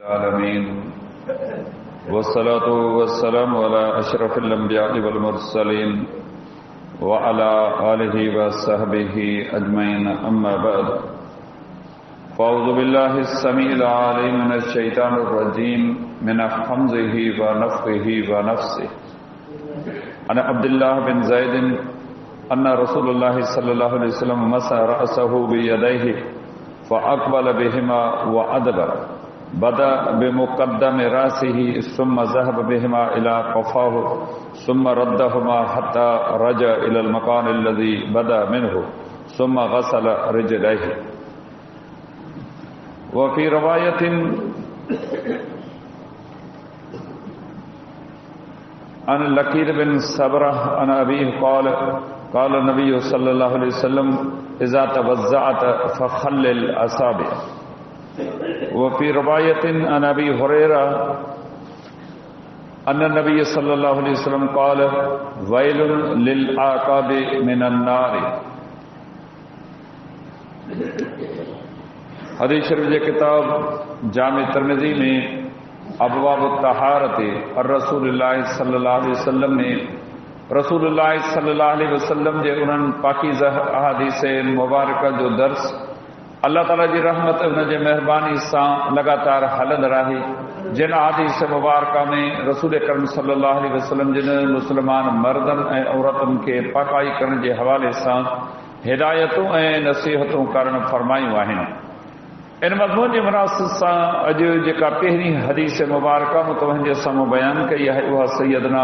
आलमीन वस्सलातु वस्सलामु अला अशरफिल अंबिया'i वल मुरसलीन व अला आलिहि व सहबिहि अजमईन अम्मा बाद फ़अऊज़ु बिल्लाहिस समीइल अलीम मिनश शैतानिर रजीम मिन हम्ज़िहि व नफ़्ख़िहि व नफ़्सिहि अन अब्दुल्लाह बिन ज़ैद अन्ना रसूलुल्लाह सल्लल्लाहु अलैहि वसल्लम मसा रअसहु बियदैहि फ़अक़बल बिहिमा व अदबर बदा बिमुक़द्दम रासिही सुम्मा ज़हब बिहिमा इला क़फ़ाहु सुम्मा रद्दहुमा हत्ता रजा इलल मकान अल्लज़ी बदा मिन्हु सुम्मा ग़सल रिजलैहि व फ़ी रवायतिन अन लकीर बिन सबरा अन अबीह क़ाल नबी सल्लल्लाहु अलैहि वसल्लम इज़ा तवज़्ज़अत फ़ख़ल्लिल असाबिअ वफ़ी रवायतिन अन अबी हुरैरा अन्न नबी सल्लल्लाहु अलैहि वसल्लम क़ाल वैलुन लिल आक़ाबि मिनन नार। हदीस शरीफ जे किताब जामे तिरमिज़ी में अबवाब तहारत और रसूलुल्लाह सल्लल्लाहु अलैहि वसल्लम ने रसूलुल्लाह सल्लल्लाहु अलैहि वसल्लम जे उन्हनि पाकीज़ा अहादीस मुबारक जो दर्स अल्लाह ताला जी रहमत उन जे मेहरबानी सां लगातार हलंदड़ रहे। जिन अहादीस मुबारक में रसूल करम सल्लल्लाहु अलैहि वसल्लम जिन मुस्लमान मर्दन ऐं औरतुनि खे पाकाई करण जे हवाले सां हिदायतूं ऐं नसीहतूं करण फरमायूं आहिनि। इन मज़मून जी मुनासिब सां अॼु जेका पहिरीं हदीस मुबारक मूं तव्हां जे साम्हूं बयानु कई आहे उहा सैयदना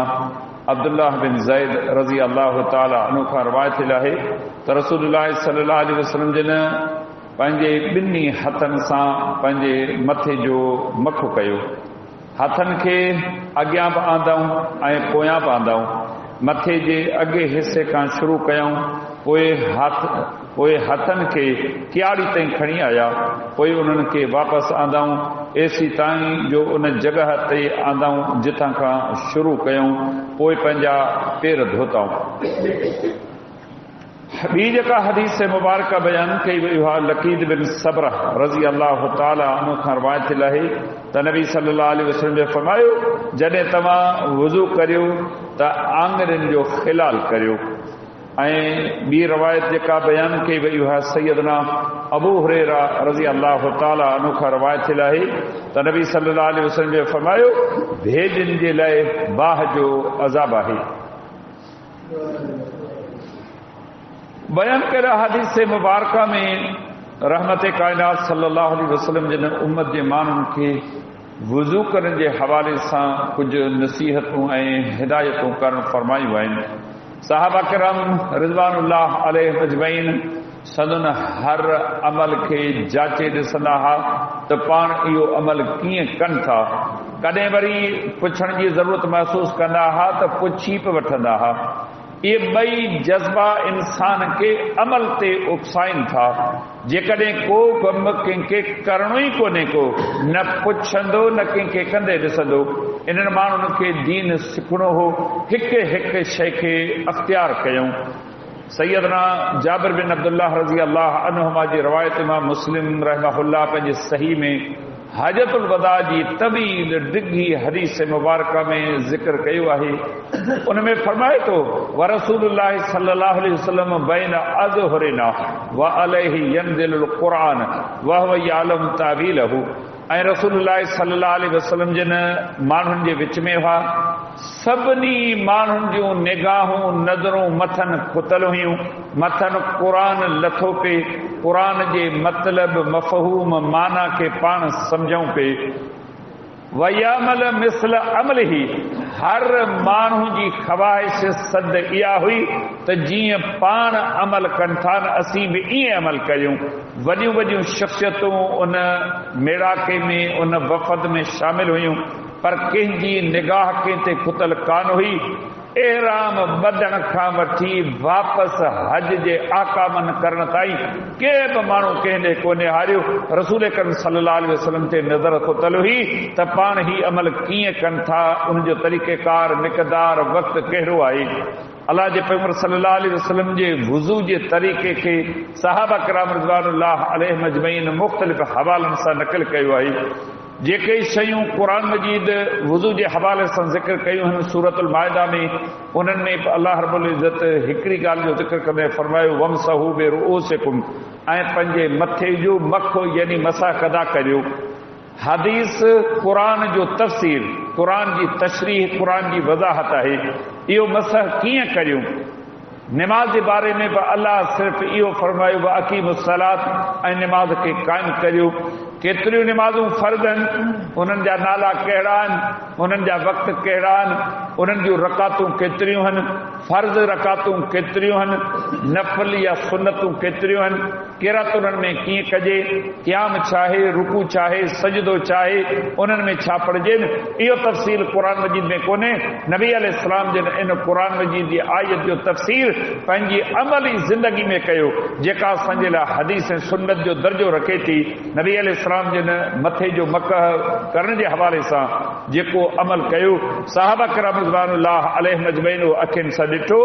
अब्दुल्लाह बिन ज़ैद रज़ी अल्लाहु ताला अन्हु खां रिवायत आहे त रसूलुल्लाह सल्लल्लाहु अलैहि वसल्लम जिन पंहिंजे ॿिन्ही हथनि सां पंहिंजे मथे जो मखो कयो, हथनि खे अॻियां बि आंदऊं ऐं पोयां बि आंदऊं, मथे जे अॻे हिसे खां शुरू कयूं, पोइ हथनि खे कियारी ताईं खणी आया, पोइ उन्हनि खे वापसि आंदऊं एसी ताईं जो उन जॻह ते आंदऊं जितां खां शुरू कयूं, पोइ पंहिंजा पेर धोताऊं। ॿी जेका हदीस मुबारक बयान कई वई आहे लकीद बिन सबरा रज़ी अल्लाह ताला अन्हु खां रिवायत आहे त नबी सल्लल्लाहु अलैहि वसल्लम ने फरमायो जॾहिं तव्हां वुज़ू करियो त आङुरियुनि जो ख़िलाल करियो। ऐं ॿी रवायत जेका बयान कई वई आहे सैयदना अबू हुरैरा रज़ी अल्लाह ताला अन्हु खां रिवायत आहे त नबी सल्लल्लाहु अलैहि वसल्लम ने फरमायो भेजनि जे लाइ बाह जो अज़ाब आहे। बयान कयल हदीस मुबारक में रहमत कायनात सल्लल्लाहु अलैहि वसल्लम जिन उम्मत जे माण्हुनि खे वुज़ू करण जे हवाले सां कुझु नसीहतूं ऐं हिदायतूं करण फरमायूं आहिनि। सहाबा किराम रिज़वानुल्लाह अलैहि अजमईन सदन हर अमल खे जाचे ॾिसंदा हुआ त पाण इहो अमल कीअं कनि था। कॾहिं वरी पुछण जी ज़रूरत महसूस कंदा हुआ त पुछी बि वठंदा हुआ। इहे ॿई जज़्बा इंसान खे अमल ते उकसाइनि था। जेकॾहिं को कमु कंहिंखे करणो ई कोन्हे को न पुछंदो न कंहिंखे कंदे ॾिसंदो। इन्हनि माण्हुनि खे दीन सिखणो हो, हिकु हिकु शइ खे अख़्तियार कयूं। सैयदना जाबिर बिन अब्दुल्लाह रज़ी अल्लाह अन्हुमा जी रिवायत इमाम मुस्लिम रहमहुल्लाह पंहिंजे सही में हजतुल वदा जी तवील डिघी हदीस मुबारक में ज़िक्र कयो आहे। उन में फरमाए थो व रसूलुल्लाह सल्लल्लाहु अलैहि वसल्लम बैन अज़हुरिना व अलैहि यनज़िलुल क़ुरान व हुव यअलम तावीलहु। ऐं रसूलुल्लाह सल्लल्लाहु अलैहि वसल्लम जिन माण्हुनि जे विच में हुआ सभिनी माण्हुनि जूं निगाहूं नज़रूं मथनि खुतल हुयूं, मथनि क़ुरान लथो पे, क़ुरान जे मतिलब मफ़हूम माना खे पाण सम्झूं पे। वयामल मिसल अमल ही हर माण्हू जी ख़वाहिश सद इहा हुई त जीअं पाण अमल कनि था न असीं बि ईअं अमल कयूं। वॾियूं वॾियूं शख़्सियतूं उन मेड़ाके में उन वफ़द में शामिल हुयूं, पर कंहिंजी निगाह कंहिं ते खुतल कान हुई। एहराम ॿधण खां वठी वापसि हज जे आकामनि करण ताईं कंहिं बि माण्हू कंहिं ॾे कोन्हे हारियो। रसूल करीम सल्लल्लाहु अलैहि वसल्लम ते नज़र खुतल हुई त पाण ही अमल कीअं कनि था, उनजो तरीक़ेकार मिक़दार वक़्तु कहिड़ो आहे। अल्लाह जे पैगंबर सल्लल्लाहु अलैहि वसल्लम जे वुज़ू जे तरीक़े खे सहाबा किराम रिज़वानुल्लाह अलैहिम अजमईन मुख़्तलिफ़ हवालनि सां नक़ल कयो आहे। जेके शयूं क़ुरान मजीद वुज़ू जे हवाले सां ज़िक्र कयूं आहिनि सूरतुल माइदा में, उन्हनि में अल्लाह रब्बुल इज़्ज़त हिकिड़ी ॻाल्हि जो ज़िक्र कंदे फरमायो वमसहू बिरुऊसिकुम, ऐं पंहिंजे मथे जो मखो यानी मसा कदा करियो। हदीस क़ुरान जो तफ़सीर, क़ुरान जी तशरीह, क़ुरान जी वज़ाहत आहे। इहो मसह कीअं करियूं? निमाज़ जे बारे में बि अल्लाह सिर्फ़ु इहो फरमायो अक़ीमुस्सलात, ऐं निमाज़ खे क़ाइमु करियो। केतिरियूं निमाज़ूं फ़र्ज़ आहिनि, उन्हनि जा नाला कहिड़ा आहिनि, उन्हनि जा वक़्त कहिड़ा आहिनि, उन्हनि जूं रकातूं केतिरियूं आहिनि, फ़र्ज़ रकातूं केतिरियूं आहिनि, नफ़ल या सुन्नतूं केतिरियूं आहिनि, किरात उन्हनि में कीअं कजे, क़याम छा आहे, रुकू छा आहे, सजदो छा आहे, उन्हनि में छा पढ़िजे। इहो तफ़सील क़ुरान मजीद में कोन्हे। नबी अलैहिस्सलाम जिन इन क़ुरान मजीद जी आयत जो तफ़सीर पंहिंजी अमली ज़िंदगी में कयो, जेका असांजे लाइ हदीस ऐं सुन्नत जो दर्जो रखे थी। नबी अलैहिस्सलाम जिन मथे जो मकह करण जे हवाले सां जेको अमल कयो, सहाबा किराम रिज़वानुल्लाह अलैहिम अजमईन अखियुनि सां ॾिठो,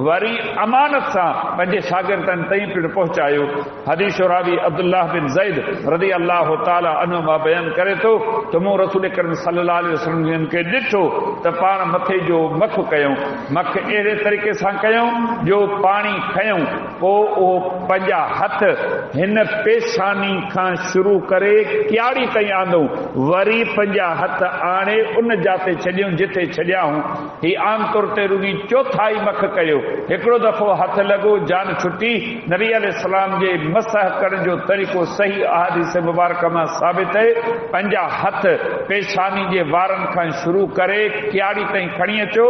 वरी अमानत सां पंहिंजे शागिर्दनि ताईं पिणु पहुचायो। हदीस रावी अब्दुल्लाह बिन ज़ैद रज़ी अल्लाह ताला अन्हु मां बयान करे थो त मूं रसूल करीम सल्लल्लाहु अलैहि वसल्लम खे ॾिठो त पाण मथे जो मख कयूं, मख अहिड़े तरीक़े सां कयूं जो पाणी खयूं, पोइ उहो पंहिंजा हथ हिन पेशानी खां शुरू करे क्याड़ी ताईं आंदूं, वरी पंहिंजा हथ आणे उन जाते छॾियूं जिथे छॾियाऊं। ही आम तौर ते रुॻी चोथाई मख कयो। हिकिड़ो दफ़ो हथ लॻो, जान छुटी। नबी अलैहिस्सलाम जे मसह करण जो तरीक़ो सही अहादीस मुबारक मां साबित आहे। पंहिंजा हथ पेशानी जे वारनि खां शुरू करे क्याड़ी ताईं खणी अचो,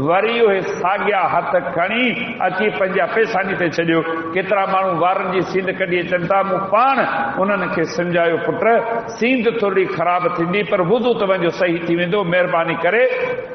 वरी उहे साॻिया हथ खणी अची पंहिंजा पेशानी ते छॾियो। केतिरा माण्हू वारनि जी सींद कढी अचनि था, मूं पाण उन्हनि खे सम्झायो पुट सींद थोरी ख़राब थींदी पर वुज़ू तव्हांजो सही थी वेंदो, महिरबानी करे।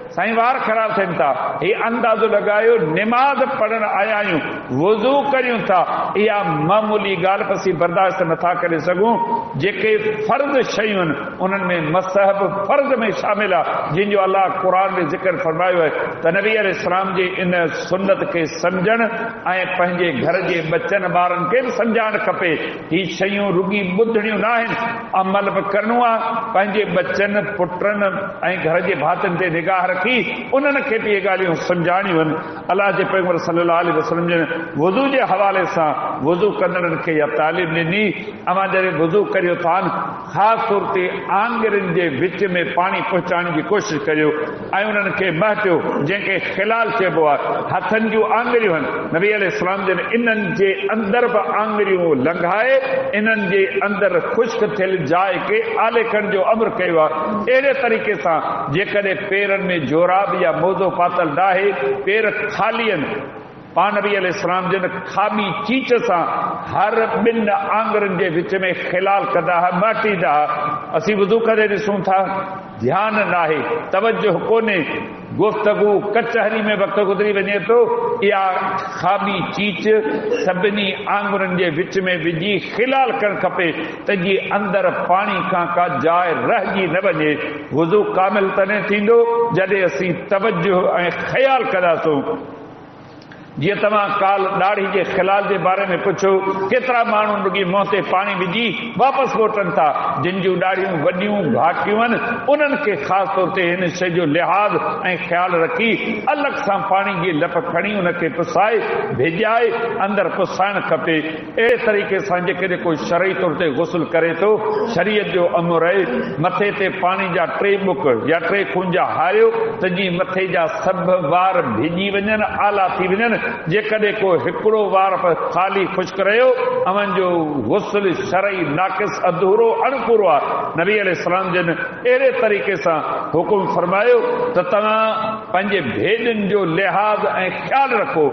साईं वार ख़राब थियनि था, ही अंदाज़ो लॻायो निमाज़ पढ़ण आया आहियूं, वुज़ू करियूं था, इहा मामूली ॻाल्हि पसी बर्दाश्त नथा करे सघूं। जेके फ़र्ज़ शयूं आहिनि उन्हनि में मसहब फ़र्ज़ में शामिल आहे, जंहिंजो अल्लाह क़ुरान में ज़िक्र फरमायो आहे त नबी अलैहिस्सलाम जे इन सुन्नत खे सम्झण ऐं पंहिंजे घर जे बचनि ॿारनि खे बि सम्झाइणु खपे। ही शयूं रुॻी ॿुधणियूं न आहिनि, अमल बि करिणो आहे। पंहिंजे बचनि पुटनि ऐं घर जे भातियुनि ते निगाह रखी उन्हनि खे बि इहे ॻाल्हियूं सम्झाइणियूं आहिनि। अलाह जे पैगंबर सल्लल्लाहु अलैहि वसल्लम जे वुज़ू जे हवाले सां वुज़ू कंदड़नि खे इहा तालीम ॾिनी। अवां जॾहिं वुज़ू करियो था, ख़ासि तौर ते आङुरियुनि जे विच में पाणी पहुचाइण जी कोशिशि करियो ऐं उन्हनि खे महटियो, जंहिंखे ख़िलाल चइबो आहे। हथनि जूं आङुरियूं आहिनि, नबी अलैहिस्सलाम जन इन्हनि जे अंदरि बि आङुरियूं लंघाए इन्हनि जे अंदरि ख़ुश्क थियल जाइ खे आले करण जो अमर कयो आहे। अहिड़े तरीक़े सां जेकॾहिं पेरनि में जोराब या मोज़ो पातल न आहे, पेर ख़ाली आहिनि, पाण नबी अलैहिस्सलाम जिन खाॿी चीच सां हर ॿिनि आङुरियुनि जे विच में ख़िलाल कंदा हुआ, माटींदा हुआ। असीं वुज़ू करे ॾिसूं था, ध्यानु न आहे, तवजो कोन्हे, गुफ़्तगू कचहरी में वक़्तु गुज़री वञे थो। इहा खाॿी चीच सभिनी आङुरियुनि जे विच में विझी ख़िलाल करणु खपे त जीअं अंदरि पाणी खां का जाइ रहिजी न वञे। वुज़ू कामिल तॾहिं थींदो जॾहिं असीं तवजो ऐं ख़्याल कंदासूं। जीअं तव्हां काल ॾाढ़ी जे ख़िलाल जे बारे में पुछो, केतिरा माण्हू रुॻी मुंहं ते पाणी विझी वापसि मोटनि था। जिन जूं ॾाढ़ियूं वॾियूं घाटियूं आहिनि उन्हनि खे ख़ासि तौर ते हिन शइ जो लिहाज़ ऐं ख़्यालु रखी अलॻि सां पाणी जी लप खणी उनखे पुसाए भिॼाए अंदरि पुसाइणु खपे। अहिड़े तरीक़े सां जेकॾहिं कोई शरई तौर ते गुस्ल करे थो, शरीयत जो अमर आहे मथे ते पाणी जा 3 बुक या 3 खूंजा हारियो त जीअं मथे जा सभु वार भिॼी वञनि, आला थी वञनि। जेकॾहिं को हिकिड़ो वार ख़ाली ख़ुश्क रहियो, अवंजो गुस्ल शरई नाक़िस अधूरो अणपूरो आहे। नबी अलैहिस्सलाम जिन अहिड़े तरीक़े सां हुकुम फरमायो त तव्हां पंहिंजे भेदनि जो लिहाज़ ऐं ख़्यालु रखो।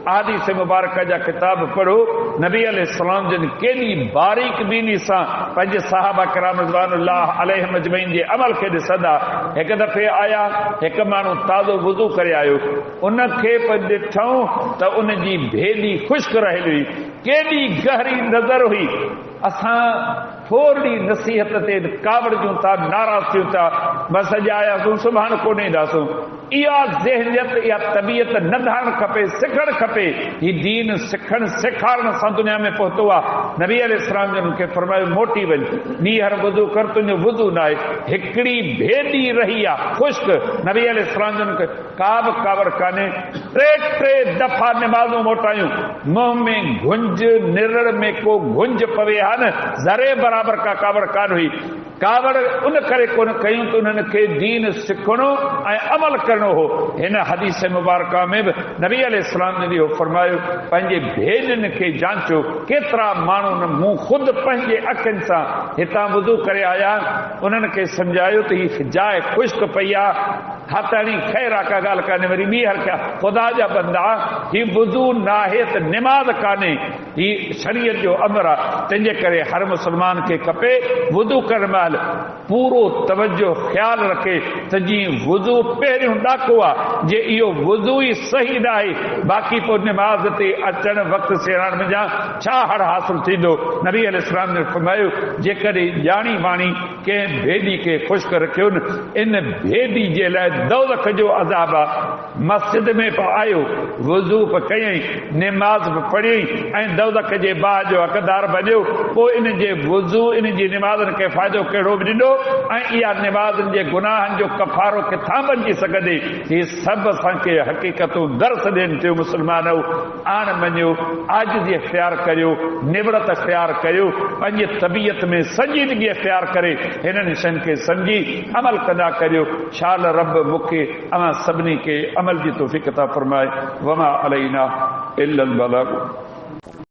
अहादीस मुबारक जा किताब पढ़ो, नबी अलैहिस्सलाम जिन केॾी बारीक बीनी सां पंहिंजे सहाबा किराम रिज़वानुल्लाह अलैहिम अजमईन जे अमल खे ॾिसंदा। हिकु दफ़े आया, हिकु माण्हू ताज़ो वुज़ू करे आयो, उनखे ॾिठऊं त उन जी भेली ख़ुश्क रहियल हुई, केॾी गहरी नज़र हुई। असां थोरी नसीहत ते कावड़ जूं था, नाराज़ थियूं था, बसि अॼु आयासीं सुभाणे कोन ईंदासूं। इहा ज़हनियत इहा तबियत न धारण खपे, सिखणु खपे। ही दीन सिखण सेखारण सां दुनिया में पहुतो आहे। नबी अलैहिस्सलाम जन खे फरमायो मोटी वञ, ॿीहर वुज़ू कर, तुंहिंजो वुज़ू न आहे। हिकिड़ी भेदी रही आहे खुश्क, नबी अलैहिस्सलाम जन खे का बि कावड़ कान्हे। टे दफ़ा निमाज़ूं मोटायूं, मुंहं में घुंज, निरड़ में को घुंज पवे हा न, ज़रे बराबरि का कावड़ कान हुई। कावड़ उन करे कोन कयूं त उन्हनि खे दीन सिखणो ऐं अमल करणो हो। हिन हदीस मुबारका में बि नबी अलैहिस्सलाम ने इहो फरमायो, पंहिंजे भेनरुनि खे जांचो। केतिरा माण्हू मूं ख़ुदि पंहिंजे अखियुनि सां हितां वुज़ू करे आया, उन्हनि खे सम्झायो त हीअ जाइ ख़ुश्क पई आहे, हथाणी ख़ैर आहे, का ॻाल्हि कान्हे। वरी ॿीहर कया, ख़ुदा जा बंदा, हीउ वुज़ू न आहे त निमाज़ कान्हे, हीउ शरीयत जो अमर आहे। तंहिंजे करे हर मुस्लमान खे खपे वुज़ू करण महिल पूरो तवजो ख़्यालु रखे त जीअं वुज़ू पहिरियों ॾाको आहे, जे इहो वुज़ू ई सही न आहे, बाक़ी पोइ निमाज़ ते अचण वक़्तु सेराइण में छा हर हासिल थींदो। नबी अलैहिस्सलाम ने फरमायो, जेकॾहिं ॼाणी वाणी कंहिं भेदी खे ख़ुश्क रखियो न, इन भेदी जे लाइ दोज़ख जो अज़ाब आहे। मस्जिद में बि आयो, वुज़ू बि कयईं, निमाज़ बि पढ़ियईं ऐं दोज़ख जे बाहि जो हक़दार बणियो, पोइ इन जे वुज़ू, इन जी निमाज़नि खे फ़ाइदो कहिड़ो बि ॾिनो ऐं इहा निमाज़नि जे गुनाहनि जो कफ़ारो किथां बणिजी सघंदे। हीअ सभु असांखे हक़ीक़तूं दर्स ॾियनि थियूं। मुस्लमानो, आण मञियो, आजिज़ी इख़्तियार करियो, निबड़त इख़्तियार करियो, पंहिंजे तबियत में संजीदगी इख़्तियार करे हिननि शयुनि खे सम्झी अमल कंदा करियो। शाल रब मूंखे अवां सभिनी खे अमल जी तौफ़ीक़ अता फ़रमाए। वमा अलैना इल्लल बलाग।